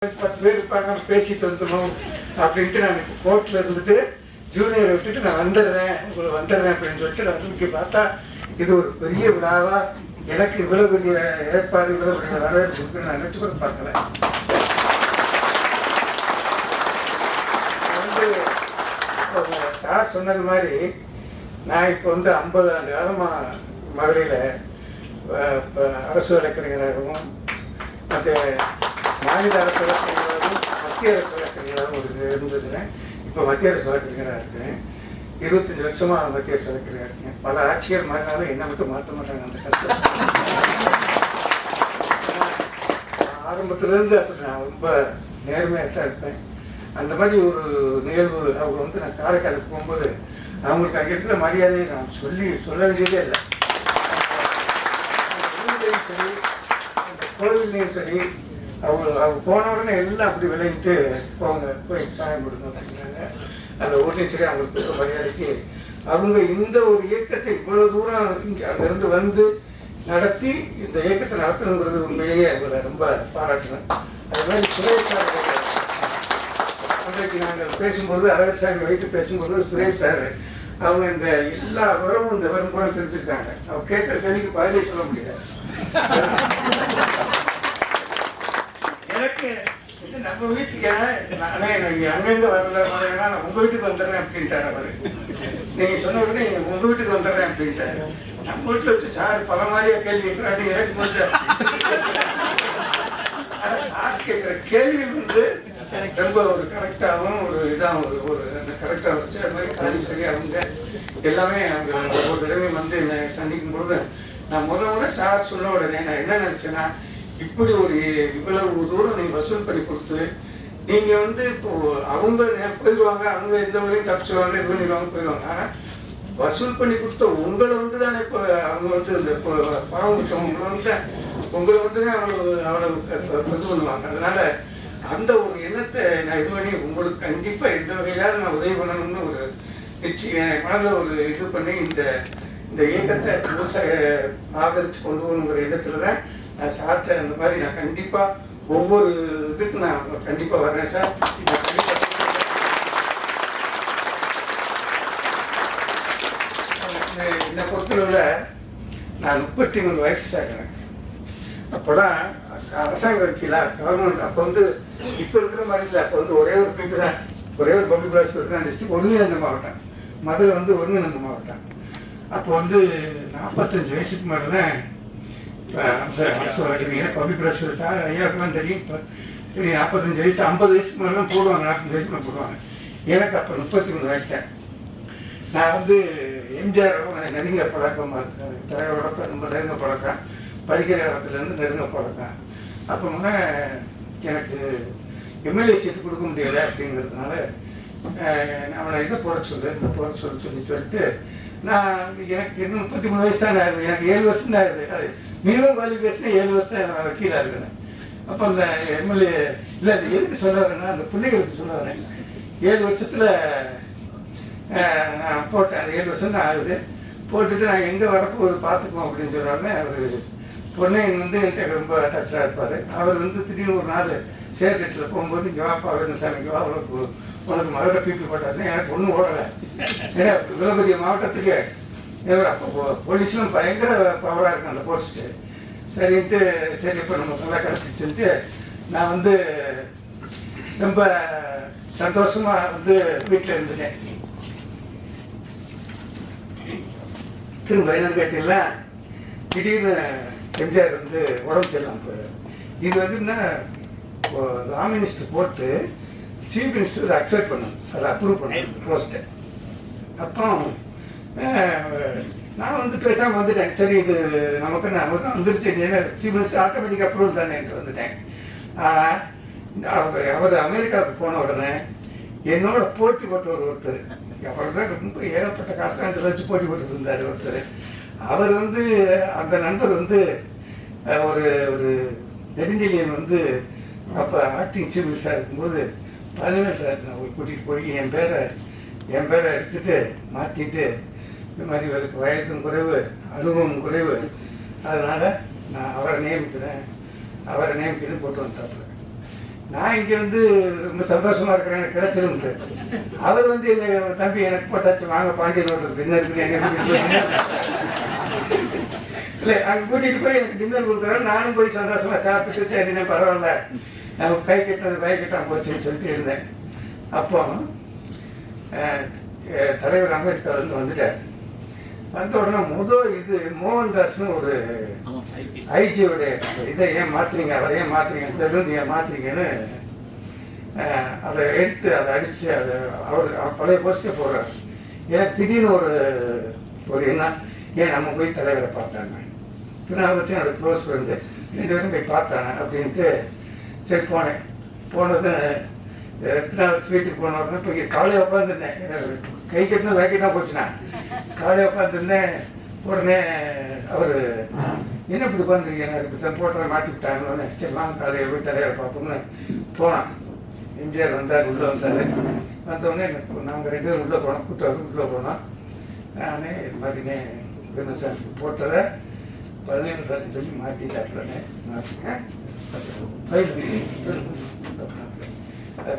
10 பேர் இருப்பாங்க, பேசிட்டு வந்துடணும் அப்படின்ட்டு நான் இப்போ கோர்ட்டில் இருந்துட்டு ஜூனியரை விட்டுட்டு நான் வந்துடுறேன் அப்படின்னு சொல்லிட்டு நான் தூக்கி பார்த்தா இது ஒரு பெரிய விழாவா எனக்கு இவ்வளோ பெரிய ஏற்பாடு இவ்வளோ பெரிய வரவேற்பு இருக்குன்னு நான் நினச்சி கூட பார்க்கல. வந்து சார் சொன்னது மாதிரி நான் இப்போ வந்து 50 ஆண்டு காலமாக மதுரையில் அரசு வழக்கறிஞராகவும் மற்ற மாநில அரசு வழக்கறிஞராகவும் மத்திய அரசு வழக்கறிஞராகவும் இருந்ததுங்க. இப்போ மத்திய அரசு வழக்கறிஞராக இருக்கிறேன். 25 வருஷமாக மத்திய அரசு வழக்கறிஞராக இருக்கேன். பல ஆட்சியர் மாறினாலும் என்ன மட்டும் மாற்ற மாட்டாங்க. அந்த கஷ்டம் ஆரம்பத்துலேருந்து அப்படி நான் ரொம்ப நேர்மையாக தான் இருப்பேன். அந்த மாதிரி ஒரு நிகழ்வு அவங்க வந்து நான் காரைக்காலுக்கு போகும்போது அவங்களுக்கு அங்கே இருக்கிற மரியாதையை நான் சொல்ல வேண்டியதே இல்லை. சரி, அந்த கோவில்லையும் சரி, அவங்க போன உடனே எல்லாம் அப்படி விளையிட்டு போய் சாயம் கொடுங்க அப்படின்னாங்க. அந்த ஊர்லேயும் சரி அவங்களுக்கு மரியாதைக்கு அவங்க இந்த ஒரு இயக்கத்தை இவ்வளோ தூரம் இங்கே அங்கேருந்து வந்து நடத்தி இந்த இயக்கத்தை நடத்தணுங்கிறது உண்மையிலேயே அவங்களை ரொம்ப பாராட்டினேன். அது மாதிரி சுரேஷ் சார் அன்றைக்கு நாங்கள் பேசும்போது அழகர்சாமி வைத்து பேசும்போது சுரேஷ் சார் அவங்க இந்த எல்லா விவரமும் இந்த விவரம் கூட தெரிஞ்சுருக்காங்க. அவங்க கேட்குற கேள்விக்கு பதிலே சொல்ல முடியல. எனக்கு நம்ம வீட்டுக்கு நானே அங்கங்க வரல நான் உங்க வீட்டுக்கு வந்துடுறேன் அப்படின்ட்டாரு அவரு. நீங்க சொன்ன உடனே உங்க வீட்டுக்கு வந்துடுறேன் அப்படின்ட்டாரு. நம்ம வீட்டுல வச்சு சார் பல மாதிரியா கேள்வி கேட்கிறாரு. எனக்கு கொஞ்சம் ஆனா சார் கேட்கிற கேள்விகள் வந்து ரொம்ப ஒரு கரெக்டாகவும் ஒரு இதாகவும் ஒரு அந்த கரெக்டாக வச்சு அது மாதிரி காலி சரி அவங்க எல்லாமே அவங்க ஒரு தடவை வந்து என்னை சந்திக்கும் பொழுது நான் முத சார் சொன்ன உடனே நான் என்ன நினைச்சேன்னா, இப்படி ஒரு இவ்வளவு தூரம் நீங்க வசூல் பண்ணி கொடுத்து நீங்க வந்து இப்போ அவங்க போயிடுவாங்க, அவங்க எந்த வரையும் தப்பிச்சுவாங்க, இது பண்ணிடுவாங்க போயிடுவாங்க. ஆனா வசூல் பண்ணி கொடுத்த உங்களை வந்து தானே இப்போ அவங்க வந்து இந்த பணம் கொடுத்தவங்களை வந்து தான் அவ்வளவு இது பண்ணுவாங்க. அதனால அந்த ஒரு எண்ணத்தை நான் இது பண்ணி உங்களுக்கு கண்டிப்பா எந்த வகையிலாவது நான் உதவி பண்ணணும்னு ஒரு நிச்சயம் மனதில் ஒரு இது பண்ணி இந்த இயக்கத்தை முழுசாக ஆதரிச்சு கொண்டு போகணுங்கிற எண்ணத்துல தான் நான் சாப்பிட்ட. அந்த மாதிரி நான் கண்டிப்பா ஒவ்வொரு இதுக்கு நான் கண்டிப்பா வர்றேன் சார். என்னை பொறுத்தளவில் நான் 33 வயசு சார். எனக்கு அப்போதான் அரசாங்க வக்கீலா கவர்மெண்ட் அப்போ வந்து இப்போ இருக்கிற மாதிரி இல்லை. அப்போ வந்து ஒரே ஒரு பீப்பு தான், ஒரே ஒரு பப்ளிக் ப்ராசிக்யூட்டர் தான் டிஸ்ட்ரிக்ட் ஒருங்கிணைந்த மாவட்டம். மதுரை வந்து ஒருங்கிணைந்த மாவட்டம். அப்போ வந்து 45 வயசுக்கு மேலே தான் அரசு வழக்கறிஞர் பப்ளிக் ப்ராசிக்யூட்டர் சார் ஐயாவுக்குலாம் தெரியும். இப்போ சரி 45 வயசு 50 வயசுக்கு மேலே தான் போடுவாங்க, 45 வயசுக்கு மேலே போடுவாங்க. எனக்கு அப்போ 33 வயசு தான். நான் வந்து எம்ஜிஆரோட நெருங்க பழக்கம், தலைவரோட ரொம்ப நெருங்க பழக்கம், படிக்கிற காலத்துலேருந்து நெருங்க பழக்கம். அப்போ முன்னே எனக்கு எம்எல்ஏ சீட்டு கொடுக்க முடியலை அப்படிங்கிறதுனால அவனை இதை போட சொல்லிட்டு நான் எனக்கு இன்னும் 33 வயசு தான் ஆகுது. எனக்கு 7 வருஷம் தான் ஆகுது. அது மினிமம் குவாலிஃபிகேஷன் 7 வருஷம் நான் வக்கீலாக இருக்கிறேன். அப்போ அந்த எம்எல்ஏ இல்லை அது எதுக்கு சொல்ல வரேன்னா அந்த பிள்ளைகளுக்கு சொல்ல வரேன். 7 வருஷத்தில் நான் போட்டேன். அந்த 7 வருஷம் தான் ஆகுது. போட்டுட்டு நான் எங்கே வரப்போகுது பார்த்துக்குவோம் அப்படின்னு சொல்கிறாருன்னு அவர் பொன்னையன் வந்து என்கிட்ட ரொம்ப டச்சாக இருப்பார். அவர் வந்து திடீர்னு ஒரு நாள் சேர்க்கெட்டில் போகும்போது இங்கே வாப்பா சாமி இங்கே வா, உனக்கு மதுரை பீப்பி போட்டாச்சு. எனக்கு ஒன்றும் ஓடலை. ஏன்னா இவ்வளோ பெரிய மாவட்டத்துக்கு அப்போ போலீஸும் பயங்கர பவராக இருக்கும் அந்த போஸ்ட்டு. சரின்ட்டு சரி இப்போ நம்ம நல்லா கிடச்சிச்சுன்ட்டு நான் வந்து ரொம்ப சந்தோஷமாக வந்து வீட்டில் இருந்துட்டேன். திரும்ப என்னன்னு கேட்டீங்களா, திடீர்னு எம்ஜிஆர் வந்து உடம்பு சரியில்லாமல் போயிடுறாரு. இது வந்து என்ன ரா மினிஸ்டர் போட்டு சீஃப் மினிஸ்டர் அக்செப்ட் பண்ணணும், அதை அப்ரூவ் பண்ணணும் போஸ்ட்டை. அப்புறம் நான் வந்து பேசாமல் வந்துட்டேன். சரி இது நமக்கு தான் வந்துருச்சு, சீஃப் மினிஸ்டர் ஆட்டோமேட்டிக் அப்ரூவல் தானே வந்துட்டேன். அவர் அமெரிக்காவுக்கு போன உடனே என்னோட போட்டி போட்ட ஒருத்தர் அப்புறம் தான் ரொம்ப ஏகப்பட்ட காஸ்டான்ஸில் வச்சு போட்டி போட்டு இருந்தார் ஒருத்தர். அவர் வந்து அந்த நண்பர் வந்து ஒரு நெடுஞ்செழியன் வந்து அப்போ ஆக்டிங் சீஃப் மினிஸ்டராக இருக்கும்போது பதினேழு கூட்டிகிட்டு போய் என் பேரை எடுத்துட்டு மாற்றிட்டு இந்த மாதிரி இவருக்கு வயசும் குறைவு அனுபவம் குறைவு, அதனால் நான் அவரை நியமிக்கிறேன் போட்டு வந்துட்டாப்புல. நான் இங்கே வந்து ரொம்ப சந்தோஷமாக இருக்கிறேன், எனக்கு கிடைச்சிருந்து. அவர் வந்து எங்கள் தம்பி எனக்கு போட்டாச்சு, வாங்க பாண்டியன் ஹோட்டல் என்ன இருக்குன்னு எங்கே இல்லை அங்கே கூட்டிகிட்டு போய் எனக்கு டின்னர் கொடுக்குறேன். நானும் போய் சந்தோஷமாக சாப்பிட்டுட்டு சரிண்ணே பரவாயில்ல நமக்கு கை கட்டினது கை கட்டாம போச்சுன்னு சொல்லிட்டு இருந்தேன். அப்போ தலைவர் அம்பேத்கர் வந்துட்டார். வந்த உடனே இது மோகன்தாஸ்னு ஒரு ஐஜியோடைய இதை ஏன் மாற்றுறீங்க, அவரை ஏன் மாற்றுறீங்க, தெலுங்கு ஏன் மாற்றுறீங்கன்னு அதை எடுத்து அதை அடித்து அதை அவர் பழைய போஸ்டே போடுறார். எனக்கு திடீர்னு ஒரு எண்ணம், ஏன் நம்ம போய் தலைவரை பார்த்தாங்க, திருநாவரசையும் அதை க்ளோஸ் ஃப்ரெண்டு, 2 பேரும் போய் பார்த்தாங்க அப்படின்ட்டு சரி போனேன். போனது திருநாவரசு வீட்டுக்கு போன உடனே போய் காலையில் உட்காந்துருந்தேன். கை கட்டினா வேக்கிட்டா போச்சுன்னா காலையில் உட்காந்துருந்தேன். உடனே அவர் என்ன இப்படி உட்காந்துருக்கீங்க, அதுக்கு தான் போட்டதை மாற்றி விட்டாங்கன்னு சரி வாங்க தலைவர் போய் தலைவரை பார்ப்போம்னு போனான். எம்ஜிஆர் வந்தார், உள்ளே வந்தார். வந்தோடனே நாங்கள் 2 பேரும் உள்ளே போனோம், கூட்டாளர் உள்ளே போனோம். நானே இது மாதிரினே சார் போட்டதை 17 சொல்லி மாற்றிட்டாப்புலனே மாற்றினேன்.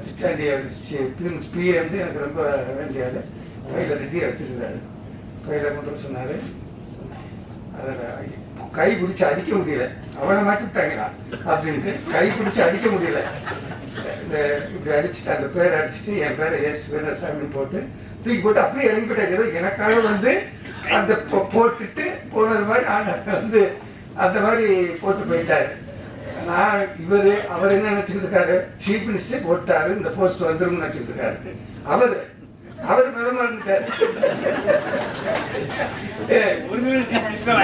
பிச்சாண்டி பிஏ வந்து எனக்கு ரொம்ப வேண்டியாது, கையில் ரெடியாக வச்சுருக்காரு. கையில் மட்டும் சொன்னார். அதில் கை பிடிச்சி அடிக்க முடியல, அவனை மாற்றி விட்டாங்களா அப்படின்ட்டு கை பிடிச்சி அடிக்க முடியல. இந்த இப்படி அடிச்சுட்டு அந்த பேரை அடிச்சுட்டு என் பேரை எஸ் வீரசாமின்னு போட்டு தூக்கி போட்டு அப்படியே இறங்கி போட்டாங்க. எனக்காக வந்து அந்த போட்டுட்டு போனது மாதிரி ஆண்டாங்க வந்து அந்த மாதிரி போட்டு போயிட்டாரு. நான் அவர் என்ன நினச்சிட்டு இருக்காரு, சீஃப் மினிஸ்டர் போட்டாரு, இந்த போஸ்ட் வந்துரும்னு நினச்சிட்டு இருக்காரு. அவர் மிதமா இருந்துட்டாரு.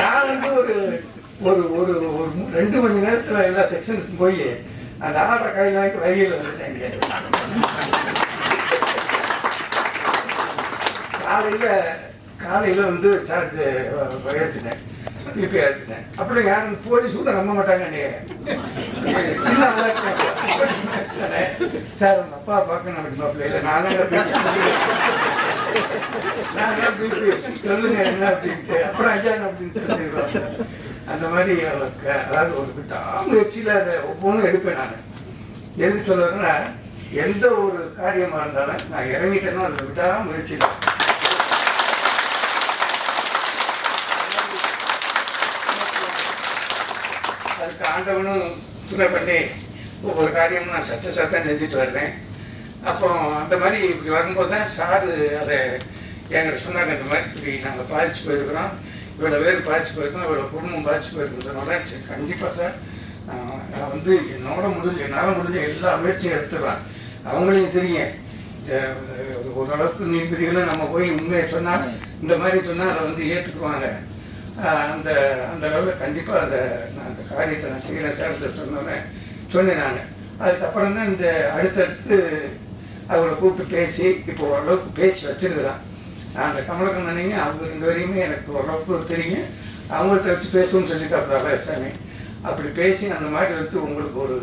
நான் வந்து ஒரு 2 மணி நேரத்துல எல்லா செக்ஷனுக்கும் போய் அந்த ஆர்டரை கையில் வாங்கி வகையில் வந்துட்டேன். காலையில் வந்து சார்ஜ் எடுத்துட்டேன், பிபி எடுத்துட்டேன். அப்படி யாரும் போலீஸ் கூட நம்ப மாட்டாங்க. சின்ன தானே சார் உங்க அப்பா பார்க்கணும் அப்படி இல்லை நானும் பிபி சொல்லுங்க என்ன அப்படின்ட்டு அப்புறம் ஐயா அப்படின்னு சொல்லிடுவாங்க. அந்த மாதிரி அதாவது ஒரு விடாமுயற்சியில் அதை ஒவ்வொன்றும் எடுப்பேன். நான் எதுக்கு சொல்லுவேன்னா, எந்த ஒரு காரியமாக இருந்தாலும் நான் இறங்கிட்டேன்னா அதில் விடாமுயற்சி தான். அதுக்கு ஆண்டவனும் துணை பண்ணி ஒவ்வொரு காரியமும் நான் சத்தம் செஞ்சுட்டு வர்றேன். அப்போ அந்த மாதிரி இப்படி வரும்போது தான் சாரு அதை என்கிட்ட சொன்னாங்க, இந்த மாதிரி இப்படி நாங்கள் பாதிச்சு போயிருக்கிறோம், இவ்வளோ பேர் பாதிச்சு போயிருக்கோம், இவ்வளோ குடும்பம் பாதிச்சு போயிருக்கோம் சொன்னால சரி கண்டிப்பாக சார் நான் வந்து என்னால் முடிஞ்ச எல்லா முயற்சியும் எடுத்துடுவேன். அவங்களையும் தெரியும் ஓரளவுக்கு நீதிபதிகளும் நம்ம போய் உண்மையை சொன்னால் இந்த மாதிரி சொன்னால் அதை வந்து ஏற்றுக்குவாங்க. அந்த அளவில் கண்டிப்பாக அந்த காரியத்தை நான் செய்கிறேன் சார் சொன்னேன் நான். அதுக்கப்புறம் தான் இந்த அடுத்தடுத்து அவங்கள கூப்பிட்டு பேசி இப்போ ஓரளவுக்கு பேசி வச்சிருக்கிறான். அந்த கமலக்கண்ணனைங்க அவங்க இந்த வரையுமே எனக்கு ஓரளவுக்கு தெரியும், அவங்கள்ட்ட வச்சு பேசுவோம்னு சொல்லிட்டு அப்புறம் சாமி அப்படி பேசி அந்த மாதிரி வந்து உங்களுக்கு ஒரு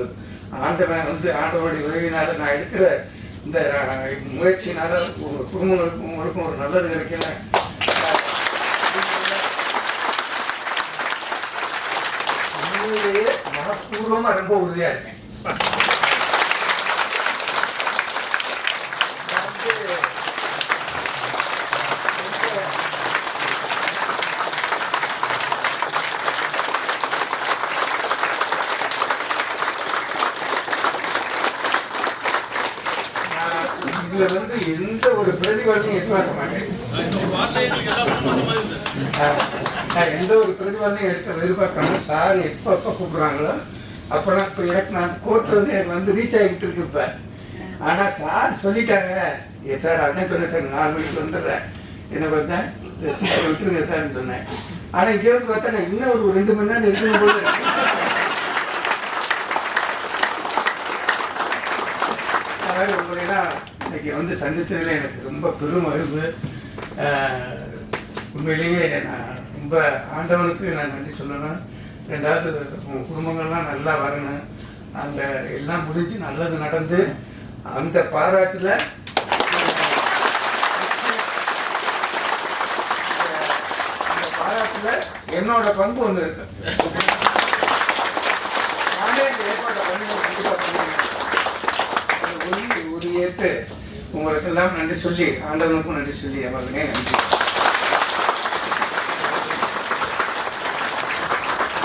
ஆண்டவன் வந்து ஆண்டவனுடைய உதவினால நான் எடுக்கிற இந்த முயற்சினால உங்கள் குடும்பங்களுக்கும் உங்களுக்கும் ஒரு நல்லது கிடைக்கணும். உண்மையிலேயே மனப்பூர்வமாக ரொம்ப உறுதியாக இருக்கேன். இதுல வந்து எந்த ஒரு பிரதிபலனையும் எதிர்பார்க்க மாட்டேன். எந்த ஒரு பிரதிபலனையும் எதிர்பார்க்காம சார் எப்ப கூப்பிடுறாங்களோ அப்பெல்லாம் இப்போ எனக்கு நான் கோர்ட்ல வந்து எனக்கு வந்து ரீச் ஆகிட்டு இருக்கு. ஆனா சார் சொல்லிட்டாங்க, சார் அதான் சொன்னேன் சார் 4 மணிக்கு வந்துடுறேன், என்ன பார்த்தேன் சீக்கிரம் விட்டுருங்க சார்ன்னு சொன்னேன். ஆனா இங்கே வந்து பார்த்தா நான் இன்னும் ஒரு 2 மணி நேரம் இருக்கும் போது உங்களெல்லாம் இன்னைக்கு வந்து சந்திச்சதுல எனக்கு ரொம்ப பெரும் மகிழ்வு. உண்மையிலேயே நான் ரொம்ப ஆண்டவனுக்கு நான் நன்றி சொல்லணும். 2வது உங்கள் குடும்பங்கள்லாம் நல்லா வரணும், அந்த எல்லாம் முடிஞ்சு நல்லது நடந்து அந்த பாராட்டில் அந்த பாராட்டில் என்னோட பங்கு ஒன்று இருக்கு. நானே இந்த ஏற்பாட்டை பண்ணி கண்டிப்பாக பண்ணுவேன். உறுதியேற்று உங்களுக்கெல்லாம் நன்றி சொல்லி ஆண்டவனுக்கும் நன்றி சொல்லி அவர்களே நன்றி.